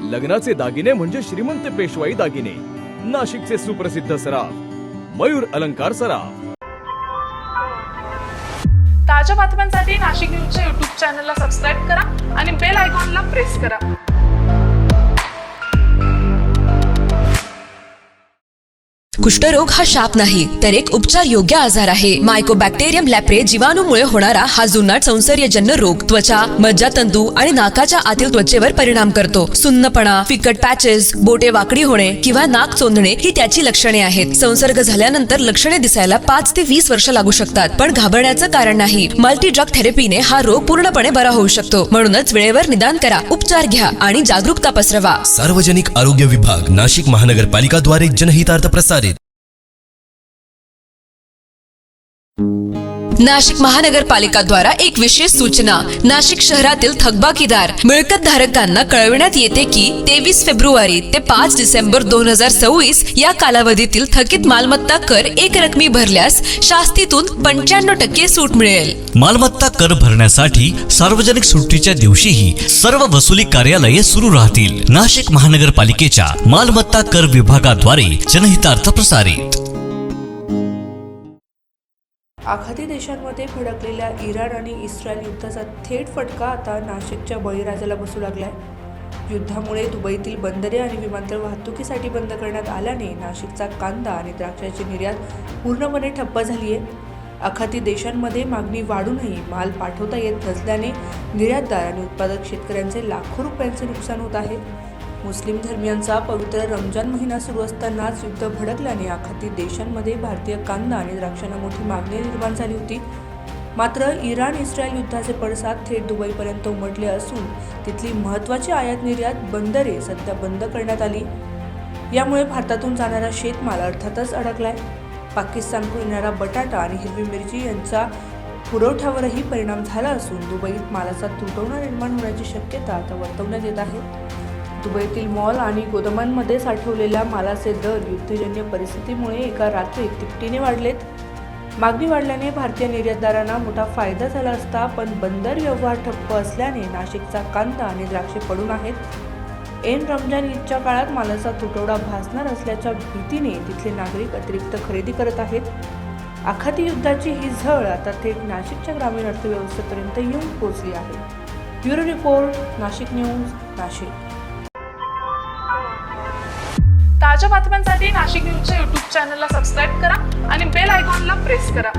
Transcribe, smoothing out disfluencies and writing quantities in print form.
लग्नाचे दागिने म्हणजे श्रीमंत पेशवाई दागिने, नाशिकचे सुप्रसिद्ध सराफ मयूर अलंकार सराफ। ताज्या बातम्यांसाठी नाशिक न्यूजच्या YouTube चॅनलला सबस्क्राईब करा आणि बेल आयकॉनला प्रेस करा। कुष्ठरोग हा शाप नाही तर एक उपचार योग्य आजार आहे। मायकोबॅक्टेरियम लॅप्रे जीवाणूमुळे होणारा हा जुनाट संसर्गजन्य रोग त्वचा, मज्जातंतू आणि नाकाच्या आतील त्वचेवर परिणाम करतो। सुन्नपणा, फिकट पॅचेस, बोटे वाकडी होणे किंवा नाक चोंदणे ही त्याची लक्षणे आहेत। संसर्ग झाल्यानंतर लक्षणे दिसायला 5 ते 20 वर्ष लागू शकतात, पण घाबरण्याचं कारण नाही। मल्टी ड्रग थेरपीने हा रोग पूर्णपणे बरा होऊ शकतो। म्हणूनच वेळेवर निदान करा, उपचार घ्या आणि जागरूकता पसरवा। सार्वजनिक आरोग्य विभाग, नाशिक महानगरपालिका द्वारे जनहितार्थ प्रसारित। नाशिक महानगरपालिका द्वारा एक विशेष सूचना। नाशिक शहरातील थकबाकीदार मिळकत धारकांना कळविण्यात येते की 23 फेब्रुवारी ते 5 डिसेंबर 2024 या कालावधीतील थकीत मालमत्ता कर एक रकमी भरल्यास शास्तीतून 95% सूट मिळेल। मालमत्ता कर भरण्यासाठी सार्वजनिक सुट्टीच्या दिवशीही सर्व वसुली कार्यालये सुरू राहतील। नाशिक महानगरपालिकेच्या मालमत्ता कर विभागाद्वारे जनहितार्थ प्रसारित। आखाती देशांमध्ये भडकलेल्या इराण आणि इस्रायल युद्धाचा थेट फटका आता नाशिकच्या बळीराजाला बसू लागलाय। युद्धामुळे दुबईतील बंदरे आणि विमानतळ वाहतुकीसाठी बंद करण्यात आल्याने नाशिकचा कांदा आणि द्राक्षाची निर्यात पूर्णपणे ठप्प झाली आहे। आखाती देशांमध्ये मागणी वाढूनही माल पाठवता येत नसल्याने निर्यातदार आणि उत्पादक शेतकऱ्यांचे लाखो रुपयांचे नुकसान होत आहे। मुस्लिम धर्मियांचा पवित्र रमजान महिना सुरू असतानाच युद्ध भडकल्याने आखाती देशांमध्ये भारतीय कांदा आणि द्राक्षांना मोठी मागणी निर्माण झाली होती। मात्र इराण इस्रायल युद्धाचे पडसाद थेट दुबईपर्यंत उमटले असून तिथली महत्त्वाची आयात निर्यात बंदरे सध्या बंद करण्यात आली। यामुळे भारतातून जाणारा शेतमाल अर्थातच अडकलाय। पाकिस्तानकडून येणारा बटाटा आणि हिरवी मिरची यांचा पुरवठ्यावरही परिणाम झाला असून दुबईत मालाचा तुटवडा निर्माण होण्याची शक्यता आता वर्तवण्यात येत आहे। दुबईतील मॉल आणि गोदामांमध्ये साठवलेल्या मालाचे दर युद्धजन्य परिस्थितीमुळे एका रात्रीत तिपटीने वाढलेत। मागणी वाढल्याने भारतीय निर्यातदारांना मोठा फायदा झाला असता, पण बंदर व्यवहार ठप्प असल्याने नाशिकचा कांदा आणि द्राक्षे पडून आहेत। ऐन रमजान ईदच्या काळात मालाचा तुटवडा भासणार असल्याच्या भीतीने तिथले नागरिक अतिरिक्त खरेदी करत आहेत। आखाती युद्धाची ही झळ आता थेट नाशिकच्या ग्रामीण अर्थव्यवस्थेपर्यंत येऊन पोहोचली आहे। Bureau report, Nashik news, Nashik. ताज्या बातम्यांसाठी नाशिक न्यूजच्या YouTube चॅनलला सबस्क्राईब करा आणि बेल आयकॉनला प्रेस करा।